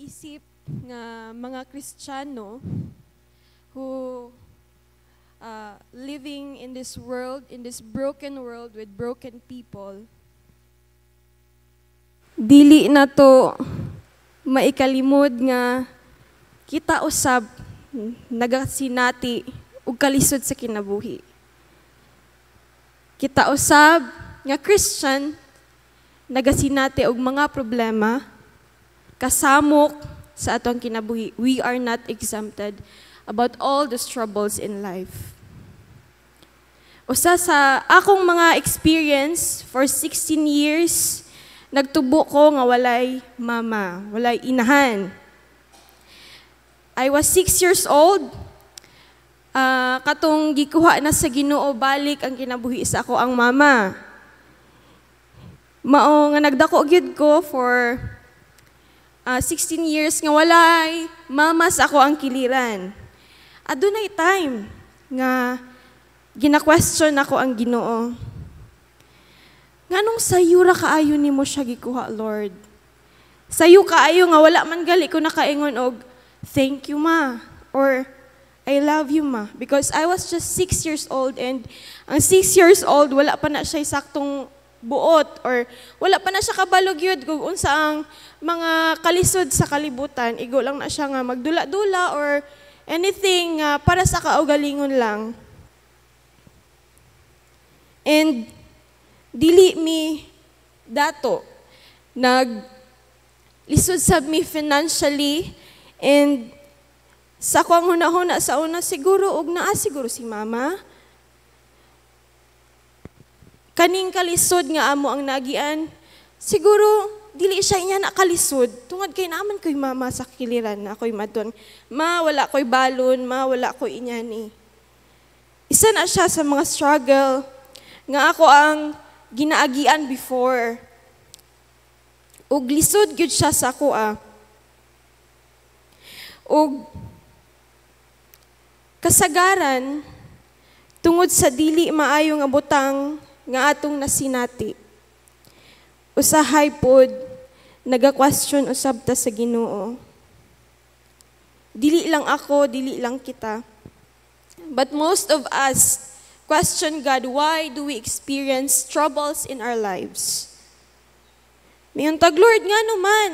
isip nga mga Kristiyano who living in this world, in this broken world with broken people, dili na to maikalimod nga kita usab nagasinati og kalisod sa kinabuhi. Kita usab nga Christian nagasinati og mga problema kasamok sa atong kinabuhi. We are not exempted about all the troubles in life. Usa sa akong mga experience for 16 years, nagtubo ko nga walay mama, walay inahan. I was 6 years old. Katong gikuha na sa Ginoo balik ang kinabuhi sa ako ang mama. Mao nga nagdako gyud ko for 16 years nga walay mama sa ako ang kiliran. Adunay time nga gina-question ako ang Ginoo. Nganong sayo ra kaayo nimo siya gikuha, Lord? Sayo kaayo nga wala man gali ko nakaingon og thank you ma or I love you ma, because I was just 6 years old and ang 6 years old wala pa na siya saktong buot or wala pa na siya kabalog yun kung unsa ang mga kalisod sa kalibutan. Igo lang na siya nga magdula-dula or anything para sa kaugalingon lang. And dili mi dato lisod sab mi financially and sa ko ang hunahuna sa una siguro og naa siguro si mama. Kaning kalisod nga amo ang nagian, siguro dili siya inya nakalisod. Tungod kay naman ko'y mama sa kiliran na ako'y madon. Ma, wala ko'y balon, ma, wala ko'y inya ni. Isa na siya sa mga struggle nga ako ang ginaagian before. Ug lisod gyud siya sa ako Ug kasagaran tungod sa dili maayo nga butang nga atong nasinati. Usahay pod naga-question usab ta sa Ginoo. Dili lang ako, dili lang kita. But most of us question God, why do we experience troubles in our lives? Mayon tag, Lord, ngano man?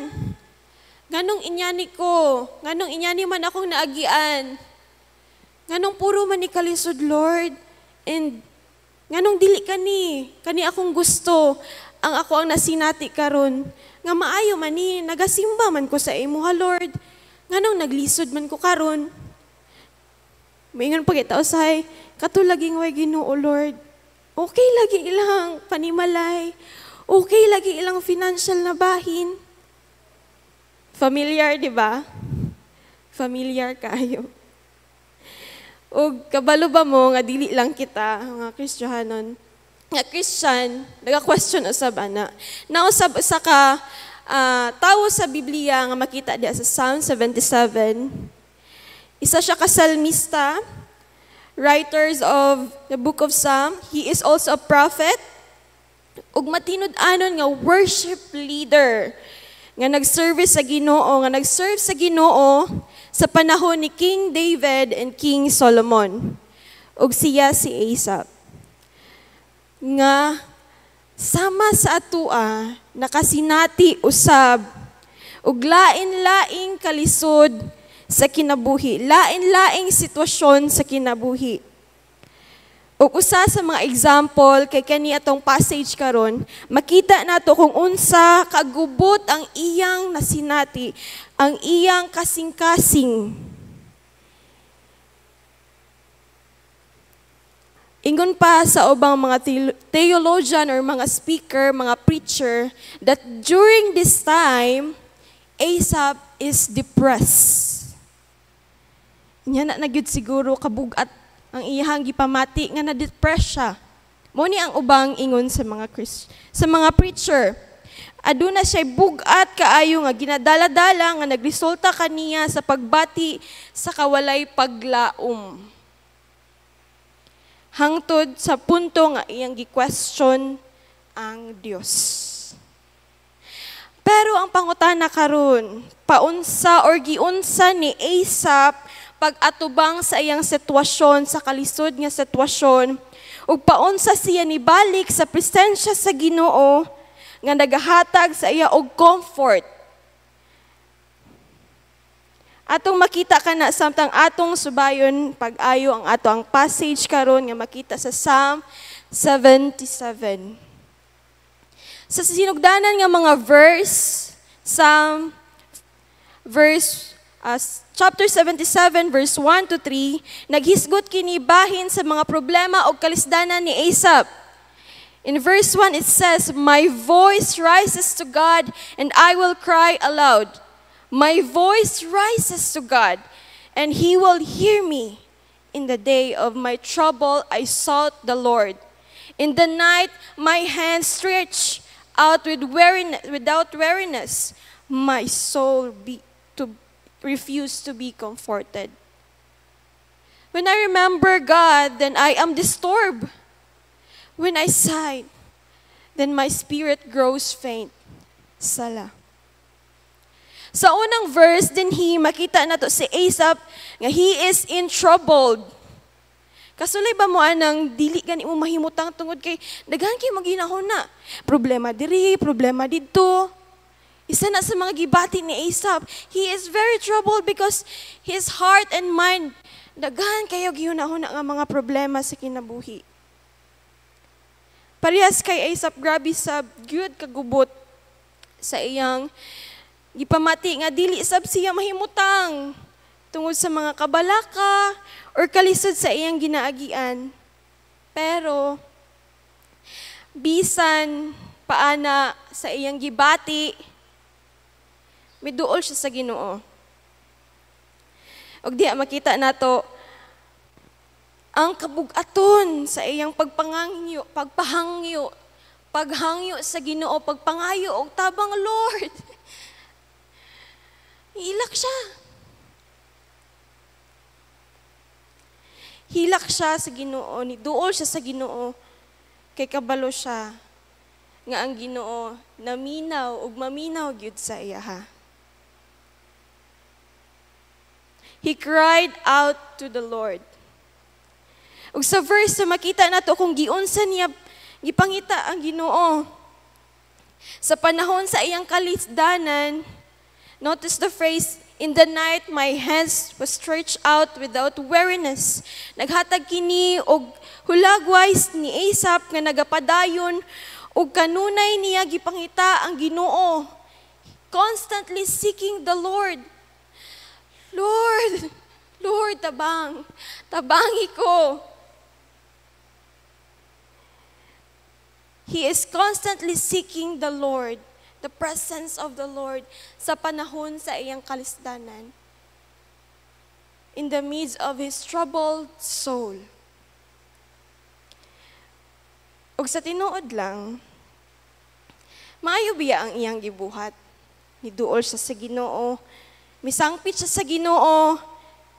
Nganong inyani ko? Nganong inyani man akong naagian? Nganong puro man ni kalisod, Lord? And nganong dili kani akong gusto, ang ako ang nasinati karon. Nga maayo man ni, nagasimba man ko sa imo, ha, Lord. Nganong naglisod man ko karon. Maingon pagitaw sahay, katulaging way Ginoo, Lord. Okay lagi ilang panimalay. Okay lagi ilang financial na bahin. Familiar, di ba? Familiar kayo. O kabalo ba mo nga dili lang kita, nga Kristiyanon, nga Christian, naga-question usab ana. Nausab usa ka tawo sa Biblia nga makita diha sa Psalm 77. Isa siya ka salmista, writers of the book of Psalm. He is also a prophet. Ug matinud-anon nga worship leader nga nag-service sa Ginoo, nga nag-serve sa Ginoo sa panahon ni King David and King Solomon. Ug siya si Asaph. Nga sama sa atua nakasinati usab ug lain-laing kalisod sa kinabuhi, lain-laing sitwasyon sa kinabuhi. Ug usa sa mga example kay kani atong passage karon, makita nato kung unsa kagubot ang iyang nasinati, ang iyang kasing-kasing. Ingon pa sa ubang mga theologian or mga speaker, mga preacher, that during this time, Asaph is depressed. Nya na nagyud siguro kabugat ang iyang gipamati nga na-depress siya. Mo ni ang ubang ingon sa mga preacher. Aduna siya bugat kaayo nga ginadala-dala nga nagresulta kaniya sa pagbati sa kawalay paglaom. Hangtod sa punto nga iyang gi-question ang Dios. Pero ang pangutana karon, paunsa or giunsa ni Asaph pag-atubang sa iyang sitwasyon, sa kalisod nga sitwasyon, ug paunsa siya nibalik sa presensya sa Ginoo nga nagahatag sa iya og comfort. Atong makita kana samtang atong subayon pag-ayo ang ato ang passage karon nga makita sa Psalm 77. Sa sinugdanan nga mga verse, chapter 77, verse 1 to 3, naghisgot kini bahin sa mga problema o kalisdanan ni Asaph. In verse 1, it says, "My voice rises to God, and I will cry aloud. My voice rises to God, and He will hear me. In the day of my trouble, I sought the Lord. In the night, my hands stretched out without weariness. My soul refused to be comforted. When I remember God, then I am disturbed. When I sigh, then my spirit grows faint." Sala. Sa unang verse din makita nato si Asaph nga he is in trouble. Kasulay ba mo anang dili gani mo mahimutang tungod kay daghan kay maginahuna. Problema diri, problema didto. Isa na sa mga gibati ni Asaph, he is very troubled because his heart and mind daghan kayo gihunahuna nga mga problema sa kinabuhi. Parehas kay Asaph, grabe sa gyud kagubot sa iyang gipamati nga dili sab siya mahimutang tungod sa mga kabalaka or kalisod sa iyang ginaagian. Pero bisan paana sa iyang gibati, miduol siya sa Ginoo. Og diha makita nato ang kabug-aton sa iyang paghangyo sa Ginoo, pagpangayo og tabang, Lord. Hilak siya sa Ginoo, niduol siya sa Ginoo, kay kabalo siya nga ang Ginoo naminaw ug maminaw gyud sa iya ha. He cried out to the Lord. Ug sa verse makita nato kung giunsa niya gipangita ang Ginoo sa panahon sa iyang kalisdanan. Notice the phrase, "In the night my hands was stretched out without weariness." Naghatag kini og hulagway ni Asaph nga nagapadayon ug kanunay niya gipangita ang Ginoo, constantly seeking the Lord. Lord, Lord, tabangi ko. He is constantly seeking the Lord, the presence of the Lord sa panahon sa iyang kalisdanan, in the midst of his troubled soul. Ug sa tinuod lang, maayo biya ang iyang gibuhat. Niduol siya sa Ginoo, misangpit siya sa Ginoo,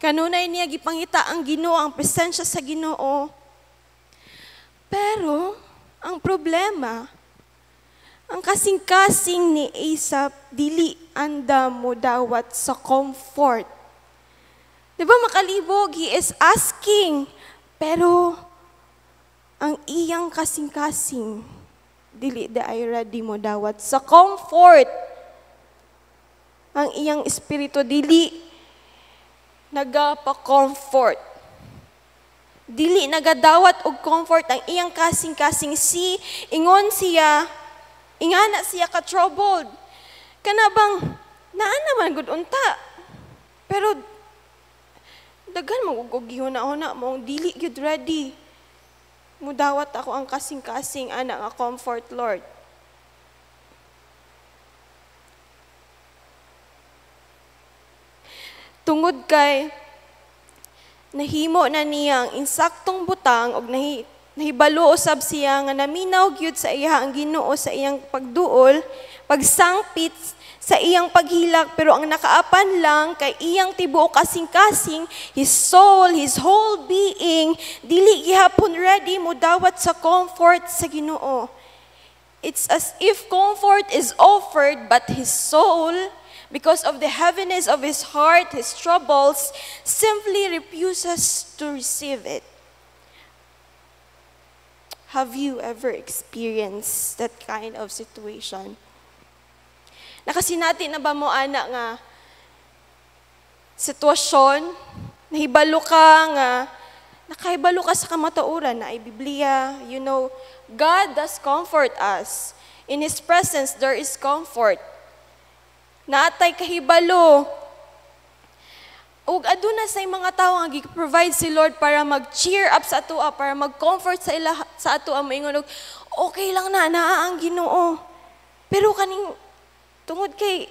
kanunay niya gipangita ang Ginoo, ang presensya sa Ginoo. Pero ang problema, ang kasing-kasing ni Asaph, dili anda mo dawat sa comfort. Di ba makalibog, he is asking, pero ang iyang kasing-kasing, dili ay ready mo dawat sa comfort. Ang iyang espiritu, dili nagapa-comfort. Dili nagadawat og comfort ang iyang kasing-kasing ingon siya, ingana siya ka-troubled. Kanabang, naan naman gud unta. Pero, daghan magugugihuna-huna mong dili gud ready. Mudawat ako ang kasing-kasing ana nga comfort, Lord. Tungod kay, nahimo na niya ang insaktong butang og nahibalo usab siya nga naminaw gyud sa iya ang Ginoo sa iyang pagduol, pagsangpit sa iyang paghilak, pero ang nakaapan lang kay iyang tibuok kasing-kasing, his soul, his whole being, dili gihapon ready mo dawat sa comfort sa Ginoo. It's as if comfort is offered, but his soul, because of the heaviness of his heart, his troubles, simply refuses to receive it. Have you ever experienced that kind of situation? Nakasinati na ba mo, ana, nga sitwasyon, nahibalo ka nga, nakahibalo ka sa kamatauran na ay Biblia, you know, God does comfort us. In His presence, there is comfort. Naatay kahibalo. Ug aduna sa mga tao nga gi-provide si Lord para mag-cheer up sa atoa, para mag-comfort sa atoa, moingon og okay lang na naa ang Ginoo. Pero kaning tungod kay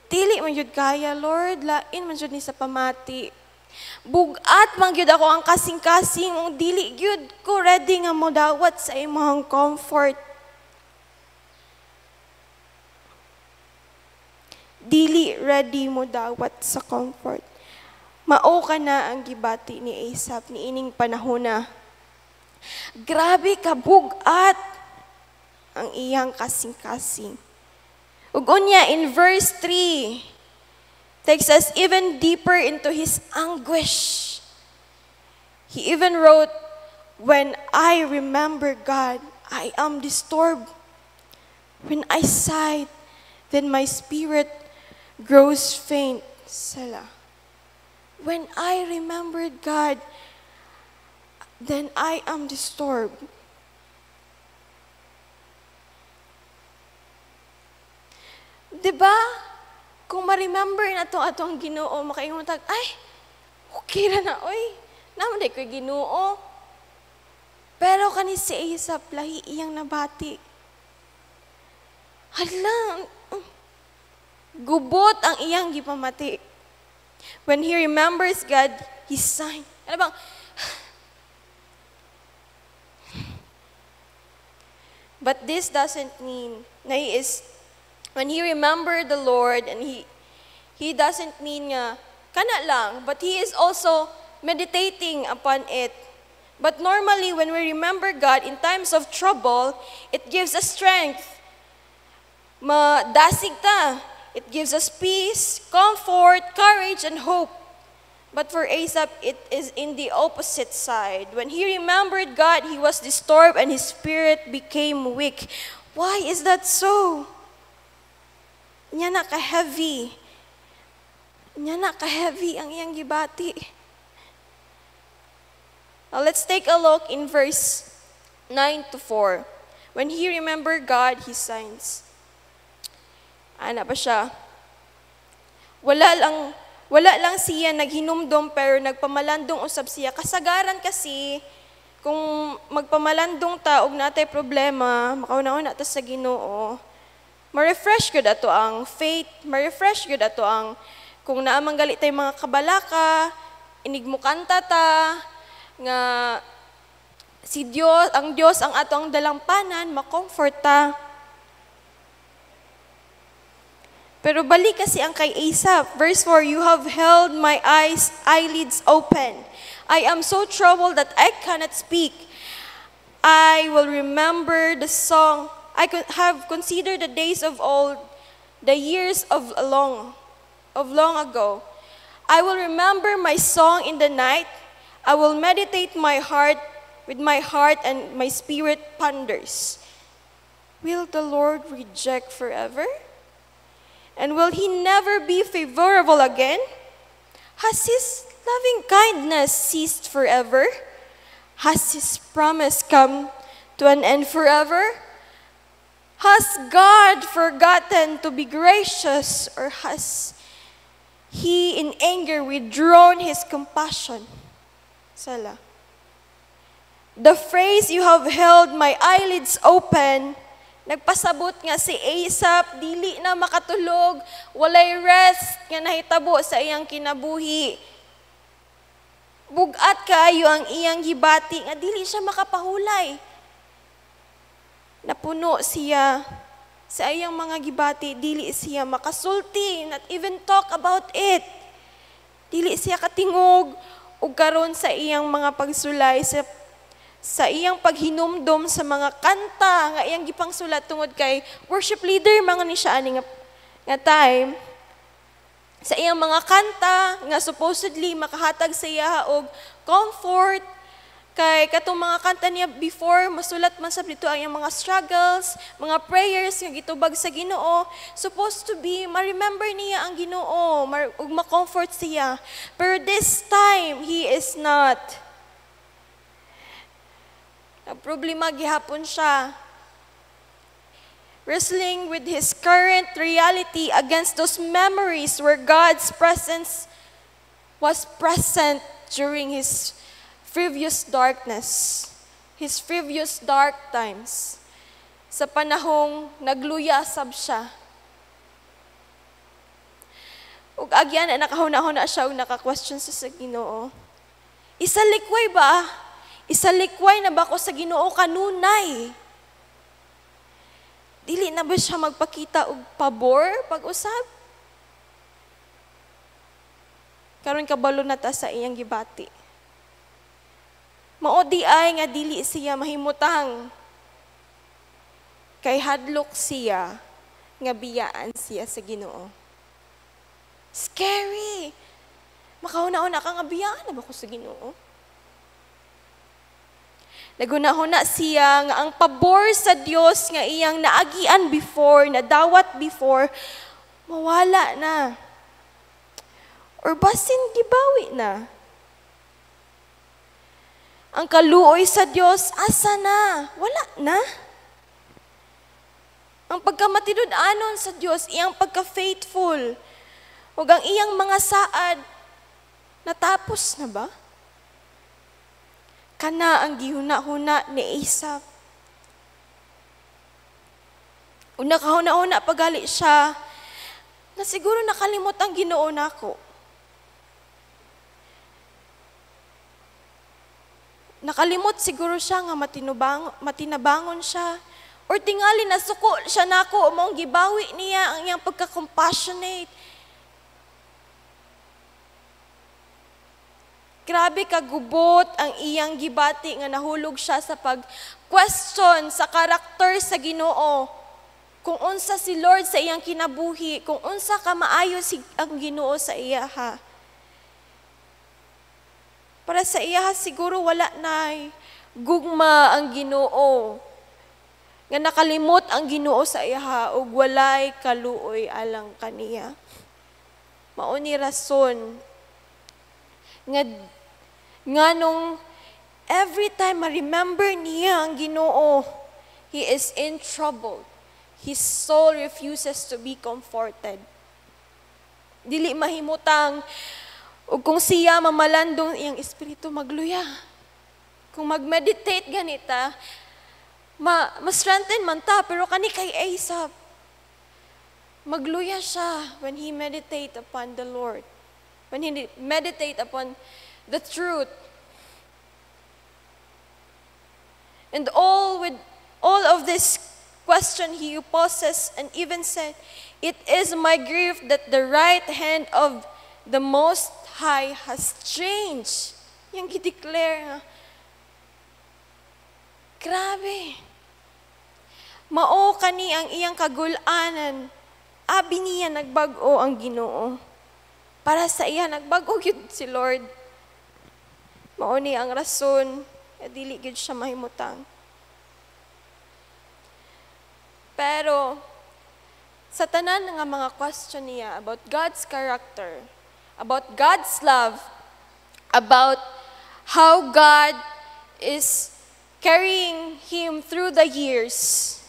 dili man jud kaya, Lord, lain man jud ni sa pamati. Bugat man gyud ako ang kasing-kasing, ug dili gyud ko ready nga modawat sa imong comfort. Dili ready mo dawat sa comfort. Mao ka na ang gibati ni Asaph ni ining panahona. Grabe ka bugat ang iyang kasing-kasing. Ug unya in verse 3, takes us even deeper into his anguish. He even wrote, "When I remember God, I am disturbed. When I sighed, then my spirit grows faint." Sala. When I remembered God, then I am disturbed. Diba? Kung ma-remember na to atong Ginoo, makaingon tag, ay, okay ra na, oy. Naman day ko'y Ginoo. Pero kani si Asaph, lahi iyang nabati. Hala, gubot ang iyang gipamati. When he remembers God, he sighed. Ano bang? But this doesn't mean na he is, when he remembered the Lord, and he doesn't mean nga, kana lang, but he is also meditating upon it. But normally, when we remember God in times of trouble, it gives us strength. Madasig ta. It gives us peace, comfort, courage, and hope. But for Asaph, it is in the opposite side. When he remembered God, he was disturbed and his spirit became weak. Why is that so? Nya na ka-heavy. Nya na ka-heavy ang iyang gibati. Now let's take a look in verse 9-4. When he remembered God, he signs. Ana ba siya? Wala lang siya naghinumdom pero nagpamalandong usab siya. Kasagaran kasi, kung magpamalandong ta og natay problema, makauna-una ta sa Ginoo, ma-refresh gud ato ang faith, ma-refresh gud ato ang, kung naamang galit tay mga kabalaka, inigmukanta ta, nga si Dios, ang Dios ang ato ang dalampanan, ma-comfort ta. Pero balik kasi ang kay Asaph. Verse 4, "You have held my eyelids open. I am so troubled that I cannot speak. I will remember the song. I have considered the days of old, the years of long ago. I will remember my song in the night. I will meditate with my heart and my spirit ponders. Will the Lord reject forever? And will He never be favorable again? Has His loving kindness ceased forever? Has His promise come to an end forever? Has God forgotten to be gracious, or has He in anger withdrawn His compassion?" Sala. The phrase, "You have held my eyelids open," nagpasabot nga si Asaph, dili na makatulog, walay rest nga nahitabo sa iyang kinabuhi. Bugat kaayo ang iyang gibati nga dili siya makapahulay. Napuno siya sa iyang mga gibati, dili siya makasulti, not even talk about it. Dili siya katingog ug karon sa iyang mga pagsulay sa iyang paghinumdom sa mga kanta nga iyang gipang sulat tungod kay worship leader mga ni siya ani nga time sa iyang mga kanta nga supposedly makahatag sa iya og comfort kay katong mga kanta niya before masulat man sa dito ang iyang mga struggles, mga prayers nga gitubag sa Ginoo, supposed to be ma-remember niya ang Ginoo ug ma-comfort siya. Pero this time he is not. Problema gihapon siya. Wrestling with his current reality against those memories where God's presence was present during his previous darkness, his previous dark times. Sa panahong nagluyasab siya. Ug agyan nakahuna-huna siya ug naka-question sa Ginoo. Isalikway ba? Isalikway na ba ko sa Ginoo kanunay? Dili na ba siya magpakita og pabor pag-usab? Karon kabalo na ta sa iyang gibati. Mao di ay nga dili siya mahimutang kay hadlok siya nga biyaan siya sa Ginoo. Scary. Makauna-una ka nga biyaan na ba ko sa Ginoo? Naguna-huna siya nga ang pabor sa Dios nga iyang naagian before, nadawat before, mawala na. Or basin gibawi na. Ang kaluoy sa Dios, asa na? Wala na. Ang pagkamatinud-anon sa Dios, iyang pagka-faithful, ug ang iyang mga saad, natapos na ba? Kana ang gihuna-huna ni Esau. Ug nakahuna-huna pagali siya na siguro nakalimot ang Ginoo nako. Nakalimot siguro siya nga matinabangon siya. Or tingali nasuko siya nako mong gibawi niya ang iyang pagka-compassionate. Grabe kagubot ang iyang gibati nga nahulog siya sa pag-question sa karakter sa Ginoo. Kung unsa si Lord sa iyang kinabuhi, kung unsa ka maayo ang Ginoo sa iya ha. Para sa iya siguro wala na gugma ang Ginoo. Nga nakalimot ang Ginoo sa iya ug walay kaluoy alang kaniya. Mao ni rason nga nung every time ma-remember niya ang Ginoo, he is in trouble. His soul refuses to be comforted. Dili mahimutang ug kung siya mamalandong iyang espiritu magluya. Kung mag-meditate ganita, ma-strengthen man ta, pero kani kay Esau, magluya siya when he meditate upon the Lord. When he meditate upon the truth. And all of this question he poses and even said, "It is my grief that the right hand of the Most High has changed." Yang gi-declare nga. Grabe. Mao kani ang iyang kagul-anan. Abi niya nagbago ang Ginoo. Para sa iya nagbago gyud si Lord. Mao ni ang rason dili gyud siya mahimutang. Pero sa tanan nga mga question niya about God's character, about God's love, about how God is carrying him through the years,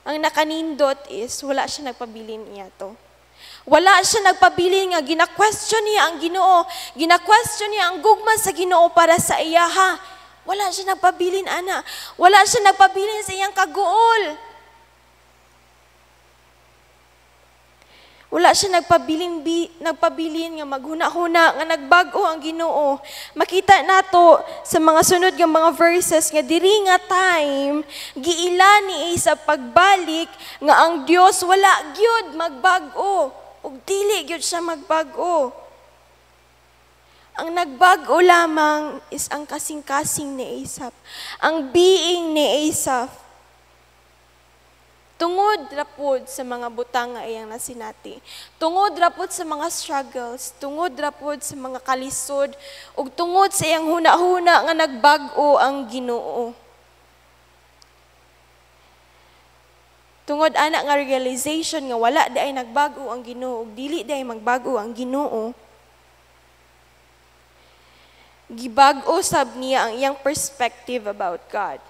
ang nakanindot is wala siya nagpabilin niya to. Wala siya nagpabilin nga gina-question niya ang Ginoo, gina-question niya ang gugma sa Ginoo para sa iya ha. Wala siya nagpabilin ana. Wala siya nagpabilin sa iyang kaguol. Wala siya nagpabilin nga maghuna-huna nga nagbago ang Ginoo. Makita nato sa mga sunod nga mga verses nga diri nga time giila ni sa pagbalik nga ang Dios wala gyud magbago ug dili gyud siya magbago. Ang nagbago lamang is ang kasing-kasing ni Asaph. Ang being ni Asaph. Tungod rapod sa mga butang nga iyang nasinati. Tungod rapod sa mga struggles. Tungod rapod sa mga kalisod. Ug tungod sa iyang huna-huna nga nagbago ang Ginoo. Tungod ana nga realization nga wala di ay nagbago ang Ginoo ug dili di ay magbago ang Ginoo. Gibag-o sab niya ang iyang perspective about God.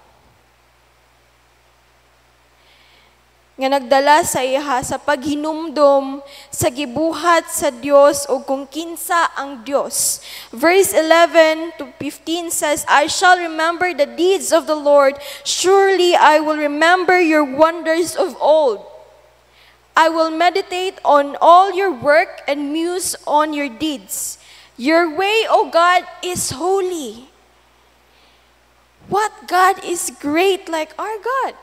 Nga nagdala sa iya sa paghinumdom sa gibuhat sa Dios o kung kinsa ang Dios. Verse 11 to 15 says, I shall remember the deeds of the Lord. Surely I will remember your wonders of old. I will meditate on all your work and muse on your deeds. Your way, O God, is holy. What God is great like our God?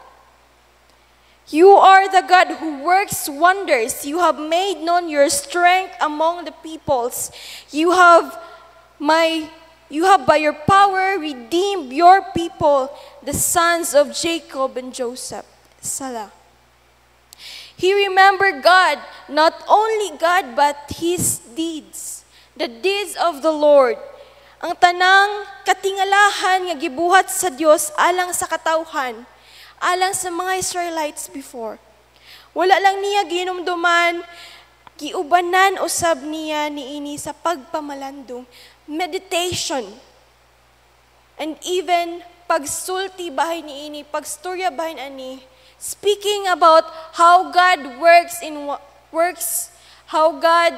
You are the God who works wonders. You have made known your strength among the peoples. You have by your power redeemed your people, the sons of Jacob and Joseph. Salah. He remembered God, not only God, but His deeds. The deeds of the Lord. Ang tanang katingalahan nga gibuhat sa Dios alang sa katawhan, alang sa mga Israelites before. Wala lang niya ginumduman, giubanan usab niya niini sa pagpamalandong, meditation. And even pagsulti bahay niini, pagstorya bahay ani, speaking about how God how God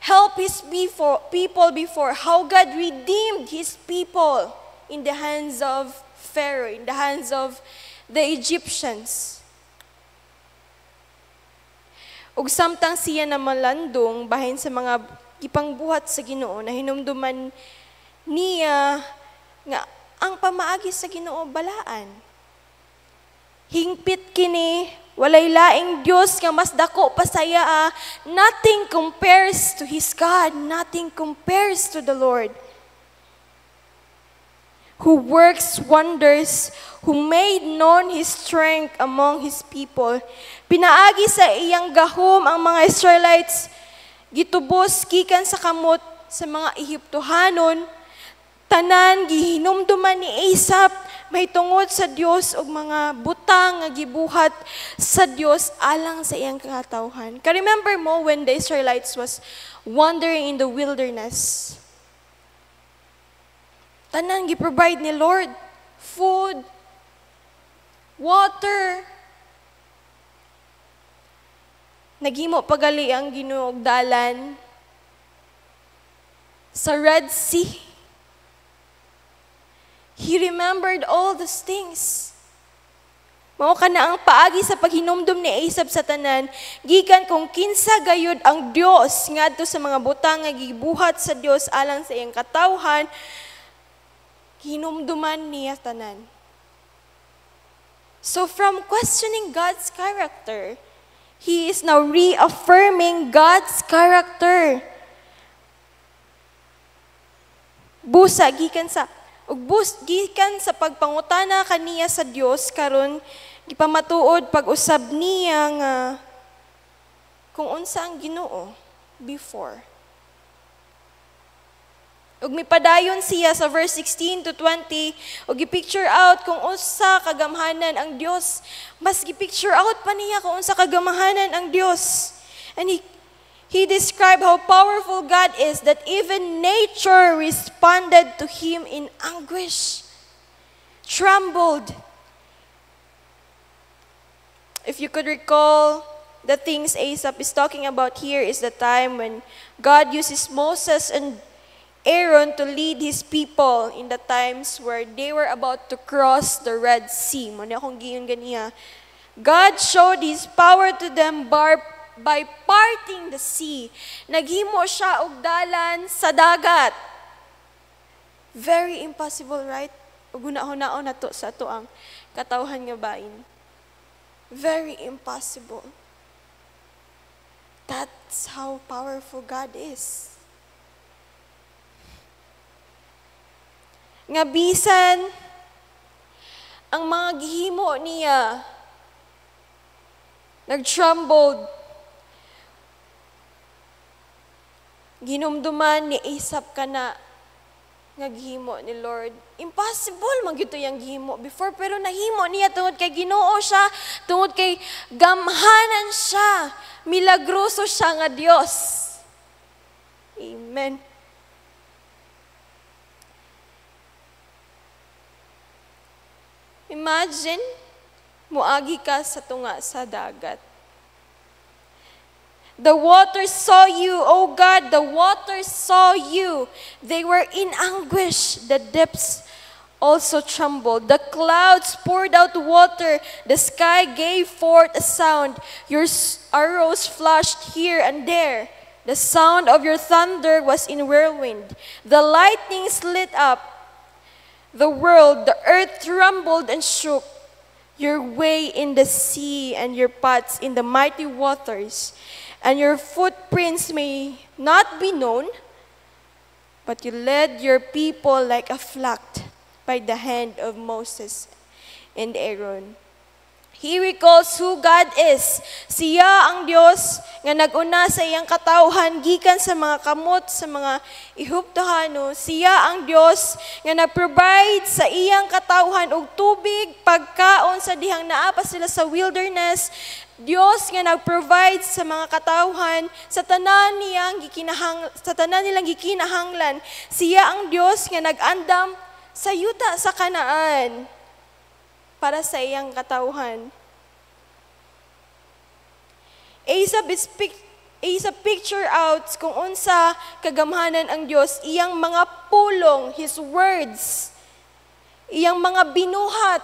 help His people before, how God redeemed His people in the hands of Pharaoh, in the hands of the Egyptians. Ug samtang siya na malandong bahin sa mga ipangbuhat sa Ginoo, na hinumduman niya nga ang pamaagi sa Ginoo balaan. Hingpit kini, walay laing Dios nga mas dako pa saya. Nothing compares to His God. Nothing compares to the Lord. Who works wonders, who made known His strength among His people. Pinaagi sa iyang gahom ang mga Israelites, gitubos gikan sa kamot sa mga Ehiptohanon, tanan gihinumduman ni Asaph, may tungod sa Dios ug mga butang nga gibuhat sa Dios alang sa iyang katawhan. Ka-remember mo when the Israelites was wandering in the wilderness? Tanan gi-provide ni Lord food, water. Naghimo pagali ang Ginoo og dalan sa Red Sea. He remembered all those things. Mao kana ang paagi sa paghinumdum ni Asaph sa tanan, gikan kung kinsa gayud ang Dios ngadto sa mga butang nga gibuhat sa Dios alang sa iyang katawhan, hinumduman niya tanan. So from questioning God's character, he is now reaffirming God's character. Busa gikan sa pagpangutana kaniya sa Dios karon gipamatuod pag-usab niya nga kung unsa ang Ginoo before. Ug mipadayon siya sa verse 16 to 20 ug gi-picture out kung unsa kagamhanan ang Dios. Mas gi-picture out pa niya kung unsa kagamhanan ang Dios. And he described how powerful God is that even nature responded to Him in anguish, trembled. If you could recall, the things Asaph is talking about here is the time when God uses Moses and Aaron to lead His people in the times where they were about to cross the Red Sea. Muna akong giyon ganiya. God showed His power to them by parting the sea. Naghimo siya og dalan sa dagat. Very impossible, right? Ug hunahon na to sa ato ang katawhan nga bain. Very impossible. That's how powerful God is. nga bisan ang mga gihimo niya nag-trembled. Ginumduman ni Asaph kana nga gihimo ni Lord. Impossible man gyud yang gihimo before, pero nahimo niya tungod kay Ginoo siya, tungod kay gamhanan siya, milagroso siya nga Dios. Amen. Imagine, muagi ka sa tunga sa dagat. The waters saw you, O God, the waters saw you. They were in anguish. The depths also trembled. The clouds poured out water. The sky gave forth a sound. Your arrows flashed here and there. The sound of your thunder was in whirlwind. The lightnings lit up the world. The earth trembled and shook. Your way in the sea and your paths in the mighty waters. And your footprints may not be known, but you led your people like a flock by the hand of Moses and Aaron. He recalls who God is. Siya ang Diyos nga nag-una sa iyang katawhan gikan sa mga kamot, sa mga Ehiptohano. Siya ang Diyos nga nag-provide sa iyang katawhan og tubig, pagkaon sa dihang naa pa sila sa wilderness. Diyos nga nag-provide sa mga katawhan sa tanan nilang gikinahanglan. Siya ang Diyos nga nag-andam sa yuta sa Kanaan para sa iyang katawhan. Asaph picture out kung unsa kagamhanan ang Diyos, iyang mga pulong, His words, iyang mga binuhat,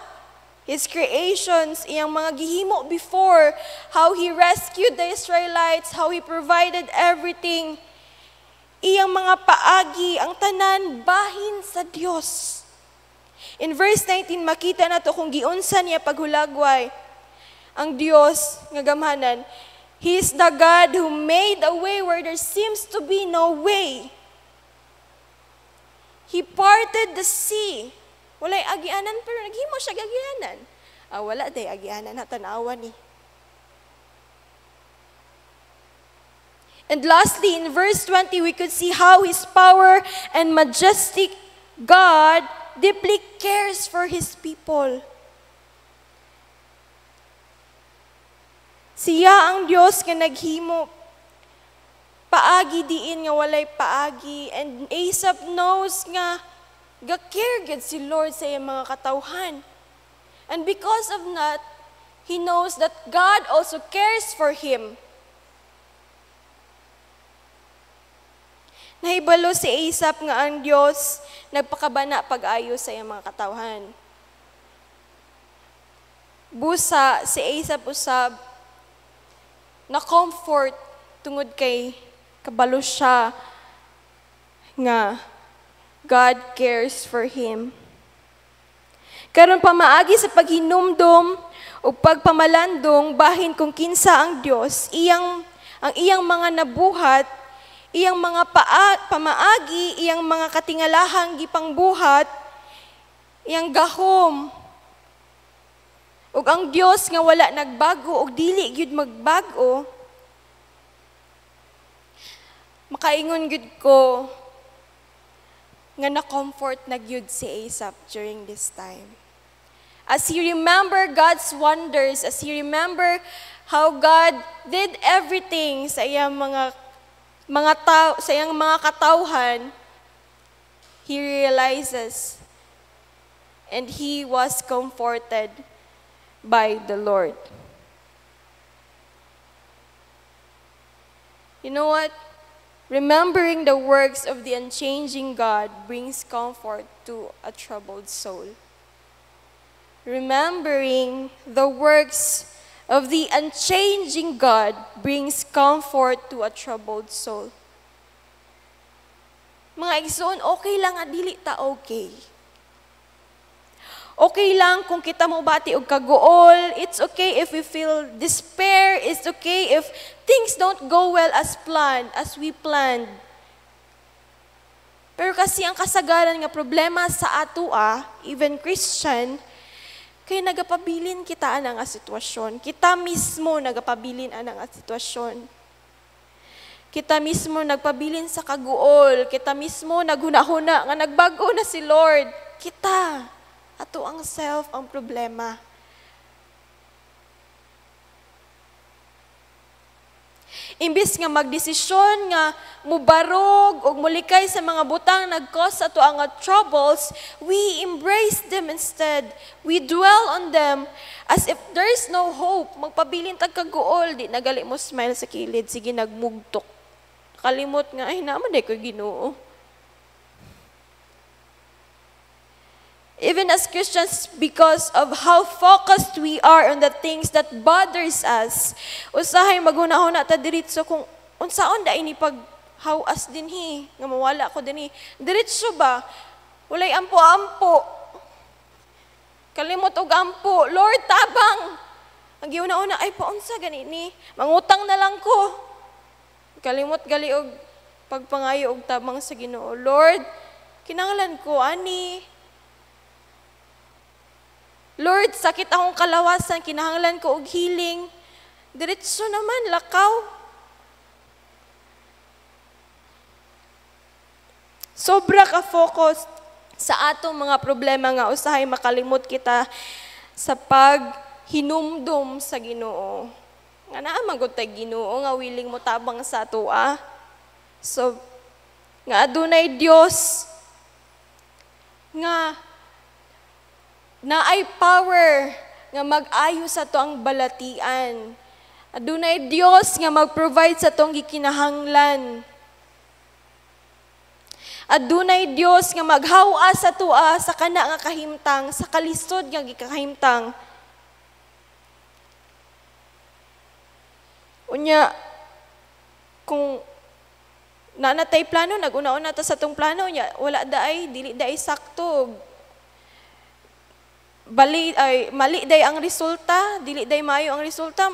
His creations, iyang mga gihimo before, how He rescued the Israelites, how He provided everything, iyang mga paagi, ang tanan, bahin sa Diyos. In verse 19, makita na to kung giunsa niya paghulagway ang Diyos nga gamhanan. He is the God who made a way where there seems to be no way. He parted the sea. Walay agianan, pero naghimo siya agianan. Wala day agianan na tanawa ni. And lastly, in verse 20, we could see how His power and majestic God deeply cares for His people. Siya ang Diyos nga naghimo paagi diin nga walay paagi, and Asaph knows nga ga-care gid si Lord sa iyang mga katawhan. And because of that, he knows that God also cares for him. Nahibalo si Asaph nga ang Diyos nagpakabana pag-ayo sa iyang mga katawhan. Busa si Asaph usab na comfort tungod kay kabalo siya nga God cares for him. Karon pamaagi sa paghinumdum o pagpamalandong bahin kung kinsa ang Diyos, ang iyang mga nabuhat, iyang mga pamaagi, iyang mga katingalahang gipangbuhat, iyang gahom. Ug ang Dios nga wala nagbago ug dili gyud magbago. Makaingon gyud ko nga na-comfort na gyud si Asaph during this time. As he remember God's wonders, as he remember how God did everything sa iyang sa iyang mga katawhan, he realizes and he was comforted by the Lord. You know what? Remembering the works of the unchanging God brings comfort to a troubled soul. Remembering the works of the unchanging God brings comfort to a troubled soul. Mga igsoon, okay lang nga dili ta okay. Okay lang kung kita mo bati og kagool. It's okay if we feel despair. It's okay if things don't go well as planned, as we planned. Pero kasi ang kasagaran nga problema sa atua, even Christian, kay nagapabilin kita ana nga sitwasyon. Kita mismo nagapabilin ana nga sitwasyon. Kita mismo nagpabilin sa kaguol. Kita mismo naghuna-huna nga nagbago na si Lord. Kita, ato ang self ang problema. Imbis nga magdesisyon nga mubarog o mulikay sa mga butang nag-cause ato ang troubles, we embrace them instead. We dwell on them as if there is no hope. Magpabilin tag kaguol, di nagali mo smile sa kilid, sige nagmugtok. Kalimot nga, ay naman di ko Ginoo. Even as Christians, because of how focused we are on the things that bothers us, usahay maghuna-huna ta diritso kung unsaon da ini paghawas dinhi, nga mawala ko dinhi. Diritso ba? Walay ampo-ampo. Kalimot og ampo. Lord, tabang. Ang giuna-una, ay paunsa ganini. Mangutang na lang ko. Kalimot gali og pagpangayo og tabang sa Ginoo. Lord, kinahanglan ko ani. Lord, sakit akong kalawasan, kinahanglan ko og healing. Diretso naman, lakaw. Sobra ka focus sa atong mga problema nga usahay makalimot kita sa paghinumdum sa Ginoo. Nga naa magud tay Ginoo nga willing mo tabang sa atoa. So nga adunay Dios nga naay power nga mag-ayo sa to ang balatian. Adunay Dios nga mag-provide sa tong gikinahanglan. Adunay Dios nga maghawa sa tuwa sa kana nga kahimtang, sa kalisod nga gikahimtang. Unya, kung nanatay plano, nag-una-una ta sa tong plano niya, wala daay, dili daay sakto. Mali day ang resulta, dili day maayo ang resulta.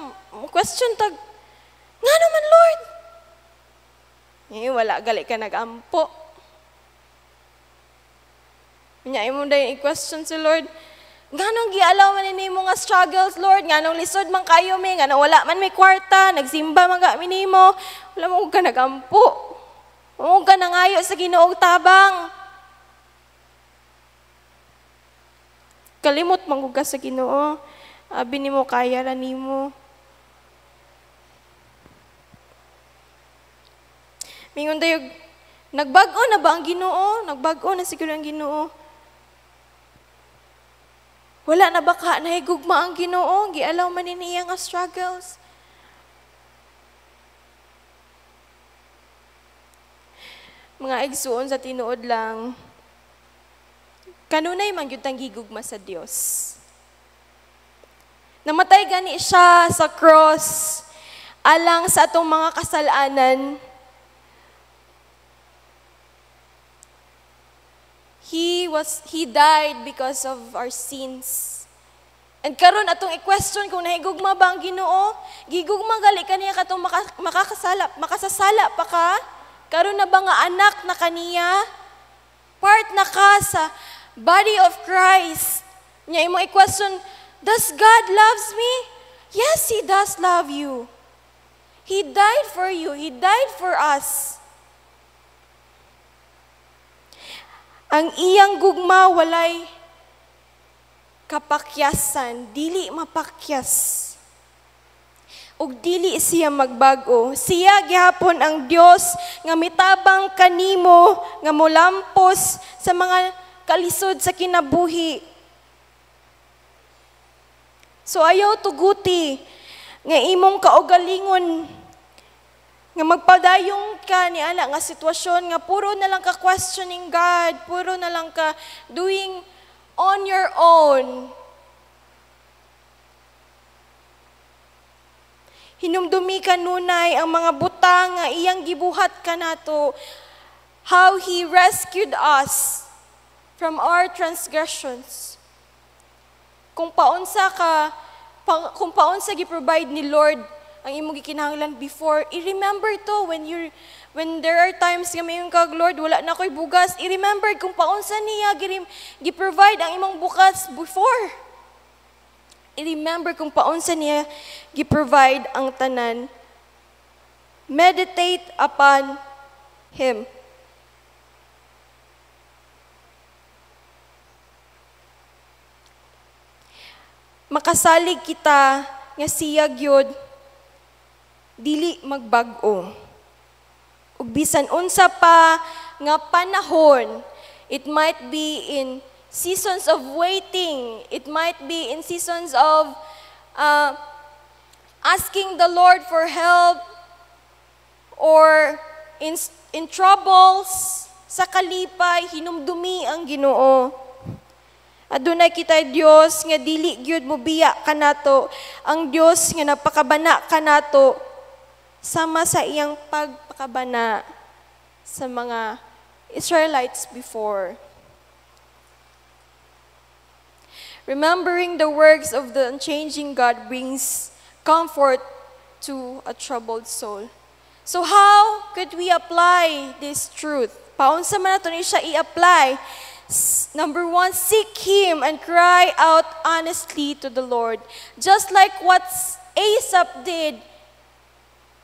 Question tag, nga naman Lord? Wala gali ka nag-ampo. Nya imo day i-question si Lord, nganong gialaw man ni mo nga struggles Lord, nganong lisod man kayo mi, nganong wala man may kwarta, nagsimba man ga minimo, wala mo ka nag-ampo. Mo ka nangayo sa Ginoo tabang. Kalimot manguga sa Ginoo. Abi nimo kaya ra nimo. Mingon dayo nagbago na ba ang Ginoo? Nagbago na siguro ang Ginoo. Wala na ba ka nahigugma ang Ginoo? Gialaw man niya nga struggles. Mga igsuon sa tinuod lang. Kanunay man gyud tang gigugma sa Dios. Namatay gani siya sa cross alang sa atong mga kasalanan. He died because of our sins. And karon atong i-question kung nahigugma ba ang Ginoo? Gigugma gali kaniya katong makasasala pa ka? Karon na ba nga anak na kaniya? Part na ka sa body of Christ. Nya imo i-question, does God loves me? Yes, He does love you. He died for you. He died for us. Ang iyang gugma walay kapakyasan, dili mapakyas. Ug dili siya magbago. Siya gihapon ang Dios nga mitabang kanimo nga molampos sa mga kalisod sa kinabuhi. So ayaw tuguti nga imong kaugalingon nga magpadayong ka ni ana nga sitwasyon nga puro na lang ka questioning God, puro na lang ka doing on your own. Hinumdumi ka nunay ang mga butang nga iyang gibuhat ka nato. How He rescued us from our transgressions. Kung paunsa gi-provide ni Lord ang imong gikinahanglan before. I-remember to when there are times nga mayon kag Lord wala na koy bugas, i-remember kung paunsa niya gi-provide ang imong bukas before. I-remember kung paunsa niya gi-provide ang tanan. Meditate upon Him. Makasalig kita nga siya gyud dili magbag-o. Ug bisan unsa pa nga panahon, it might be in seasons of waiting, it might be in seasons of asking the Lord for help, or in troubles, sa kalipay, hinumdumi ang Ginoo. Adunay kita Dios nga dili gyud mobiya kanato, ang Dios nga napakabana kanato sama sa iyang pagpakabana sa mga Israelites before. Remembering the works of the unchanging God brings comfort to a troubled soul. So how could we apply this truth? Paunsa man nato ni siya i-apply? Number 1, seek Him and cry out honestly to the Lord. Just like what Asaph did,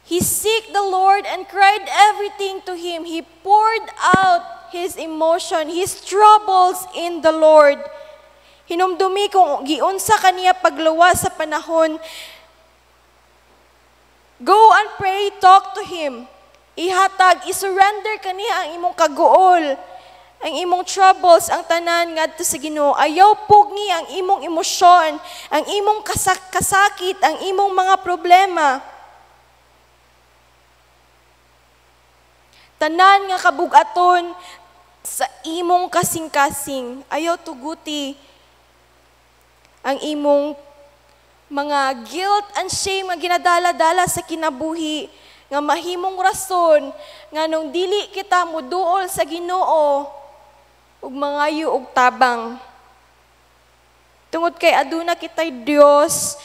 he seeked the Lord and cried everything to Him. He poured out his emotion, his troubles in the Lord. Hinumdumi kung giunsa kaniya pagluwas sa panahon. Go and pray, talk to Him. Ihatag, isurrender kaniya ang imong kaguol, ang imong troubles, ang tanan ngadto sa Ginoo. Ayaw pugni ang imong emosyon, ang imong kasakit, ang imong mga problema. Tanan nga kabugaton sa imong kasing-kasing. Ayaw tuguti ang imong mga guilt and shame nga ginadala-dala sa kinabuhi, nga mahimong rason nga nung dili kita muduol sa Ginoo ug mangayo og tabang. Tungod kay aduna kitay Dios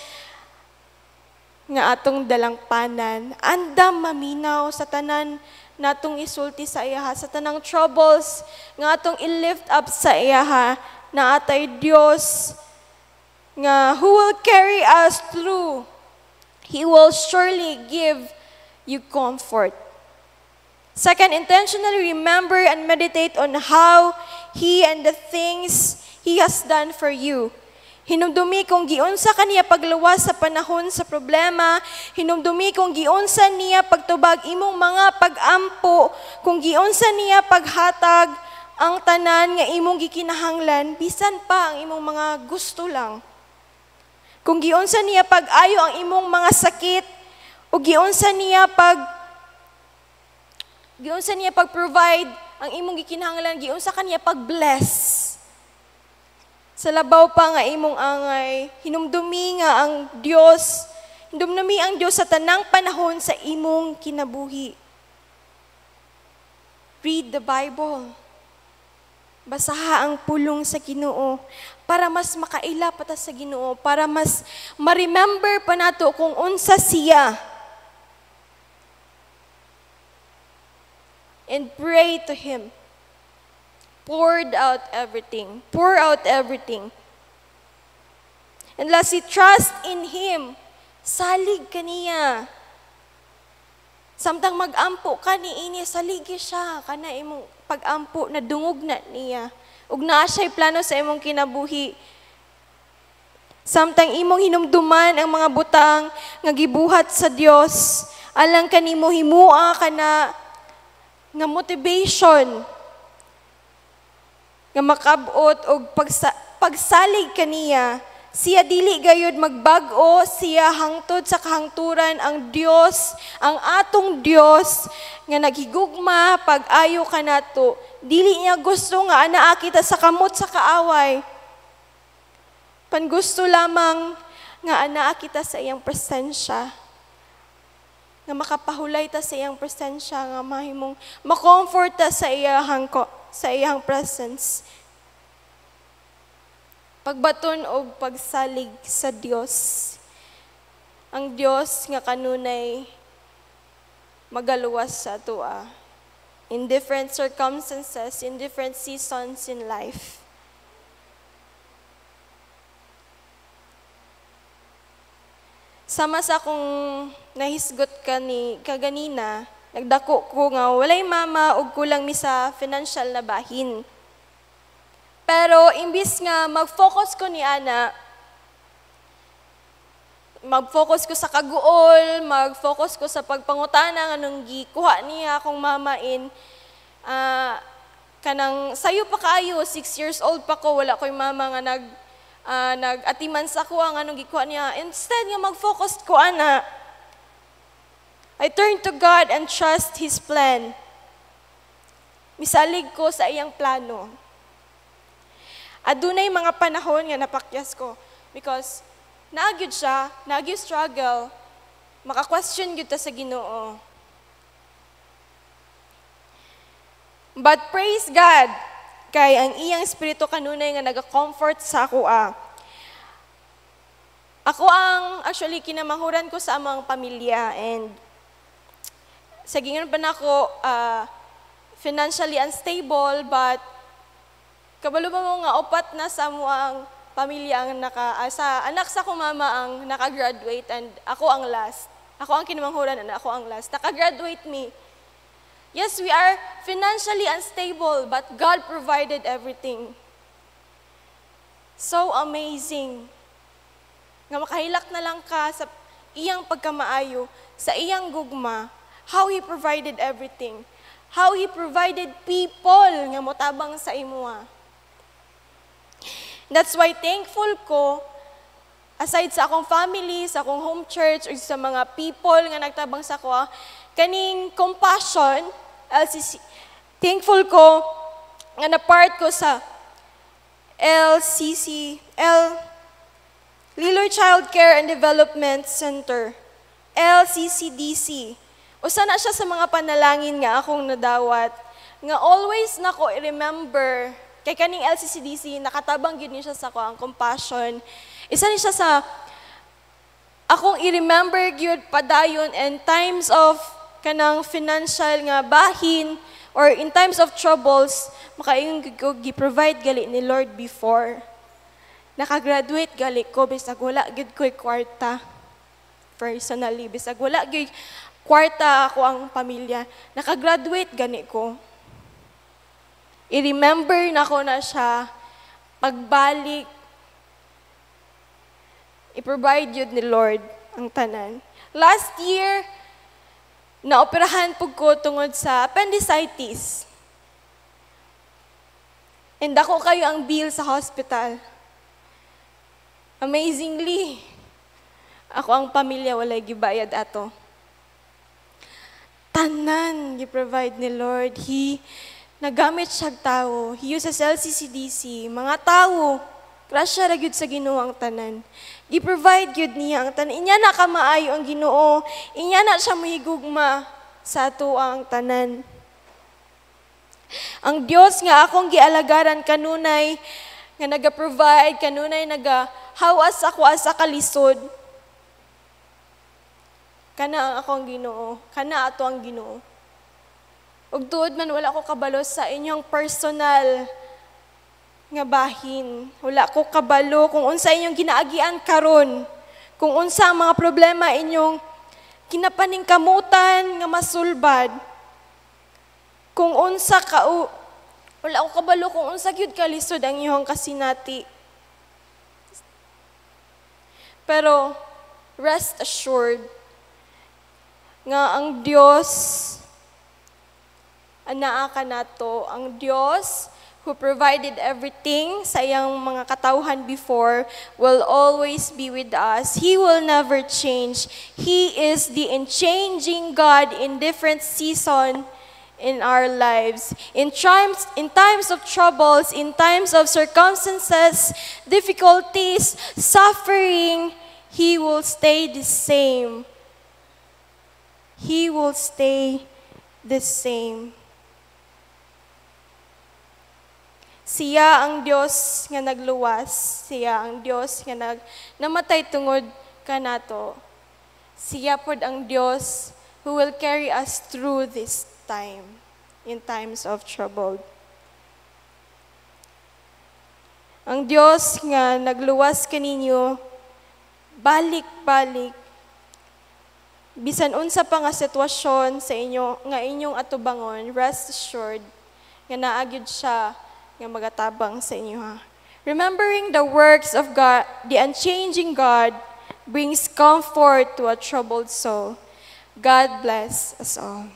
nga atong dalangpanan, andam maminaw sa tanan natong isulti sa iyaha, sa tanang troubles nga atong i-lift up sa iyaha, na atay Dios nga who will carry us through. He will surely give you comfort. Second, intentionally remember and meditate on how He and the things He has done for you. Hinumdumi kung giunsa kaniya pagluwas sa panahon sa problema, hinumdumi kung giunsa niya pagtubag imong mga pag-ampo, kung giunsa niya paghatag ang tanan nga imong gikinahanglan, bisan pa ang imong mga gusto lang. Kung giunsa niya pag-ayo ang imong mga sakit, o giunsa niya pag-provide ang imong gikinahanglan, giunsa kaniya pag-bless. Sa labaw pa nga imong angay, hinumdumi nga ang Dios, hinumdumi ang Dios sa tanang panahon sa imong kinabuhi. Read the Bible. Basaha ang pulong sa Ginoo para mas makaila pa ta sa Ginoo, para mas ma-remember pa nato kung unsa siya. And pray to Him. Pour out everything. Pour out everything. And lastly, trust in Him. Salig kaniya. Samtang mag-ampo ka niini, saligi siya. Kana imong pag-ampo na dungog na niya. Ug naa siya'y plano sa imong kinabuhi. Samtang imong hinumduman ang mga butang nga gibuhat sa Dios, alang kanimo himua kana nga motivation nga makabot og pagsalig kaniya. Siya dili gayud magbag-o, siya hangtod sa kahangturan ang Dios, ang atong Dios nga naghigugma pag-ayo kanato. Dili niya gusto nga anaa kita sa kamot sa kaaway. Pan gusto lamang nga anaa kita sa iyang presensya. Nga makapahulay ta sa iyang presensya, nga mahimong makomfort ta sa iyang presence. Pagbaton o pagsalig sa Dios. ang Dios nga kanunay magaluwas sa atua in different circumstances, in different seasons in life. Sama sa akong nahisgot kaganina, nagdako ko nga walay mama ug kulang mi sa financial na bahin. Pero imbis nga mag-focus ko ni ana, mag-focus ko sa kaguol, mag-focus ko sa pagpangutana nganong gikuha niya akong mamain, kanang sayo pa kaayo, 6 years old pa ko, wala ko'y mama nga nag-atiman sa ko ang anong gikuha niya. Instead nga mag-focus ko ana, I turn to God and trust His plan. Misalig ko sa iyang plano. Adunay mga panahon nga napakyas ko because nagyud siya, nagyud struggle, maka-question gyud ta sa Ginoo. But praise God, kay ang iyang espiritu kanunay nga naga-comfort sa ako. Ako ang actually kinamahuran ko sa among pamilya and sa gingon pa nako financially unstable but kabalo mo nga upat na sa amuang pamilya ang sa anak sa ko mama ang naka-graduate and ako ang last. Ako ang kinamanghuran and ako ang last. Naka-graduate me. Yes, we are financially unstable, but God provided everything. So amazing. Nga makahilak na lang ka sa iyang pagkamaayo, sa iyang gugma, how He provided everything. How He provided people nga motabang sa imuha. That's why thankful ko, aside sa akong family, sa akong home church, o sa mga people nga nagtabang sa ko, kaning compassion, LCC, thankful ko nga na-part ko sa Liloy Child Care and Development Center, LCCDC. Usa na siya sa mga panalangin nga akong nadawat, nga always na ko i-remember, kay kaning LCCDC, nakatabang yun niya sa ko ang compassion. Isa ni siya sa akong i-remember yun padayon and times of kanang financial nga bahin or in times of troubles, makaingon ko gi-provide gali ni Lord before. Nakagraduate gali ko, bisag wala gid ko'y kwarta. Personally, bisag wala gid kwarta ako ang pamilya. Nakagraduate gani ko. I-remember na ko na siya, pagbalik, i-provide yun ni Lord ang tanan. Last year, naoperahan po ko tungod sa appendicitis. And ako kayo ang bill sa hospital. Amazingly, ako ang pamilya walay gibayad ato. Tanan gi-provide ni Lord. Nagamit siya tao. He uses LCCDC. Mga tao, grasya ra gyud sa Ginoo ang tanan. Gi-provide gyud niya ang tanan. Inya na ka maayo ang Ginoo. Inya na siya mahigugma sa ato ang tanan. Ang Dios nga akong gialagaran kanunay nga naga-provide, kanunay nagahawas ako sa kalisod. Kana ang akong Ginoo, kana ato ang Ginoo. Ug tuod man wala ko kabalo sa inyong personal nga bahin. Wala ko kabalo kung unsa inyong ginaagian karon. Kung unsa ang mga problema inyong kinapaningkamutan nga masulbad. Kung unsa wala ko kabalo kung unsa gyud kalisod ang inyong kasinati. Pero rest assured nga ang Dios anaa ka nato, ang Dios who provided everything sa iyang mga katawhan before will always be with us. He will never change. He is the unchanging God in different season in our lives. In times of troubles, in times of circumstances, difficulties, suffering, He will stay the same. He will stay the same. Siya ang Diyos nga nagluwas. Siya ang Diyos nga namatay tungod kanato. Siya pod ang Dios who will carry us through this time, in times of trouble. Ang Dios nga nagluwas kaninyo, balik-balik, bisan unsa pa nga sitwasyon sa inyo, nga inyong atubangon, rest assured, nga naagyod siya, nga magatabang sa inyo ha. Remembering the works of God, the unchanging God, brings comfort to a troubled soul. God bless us all.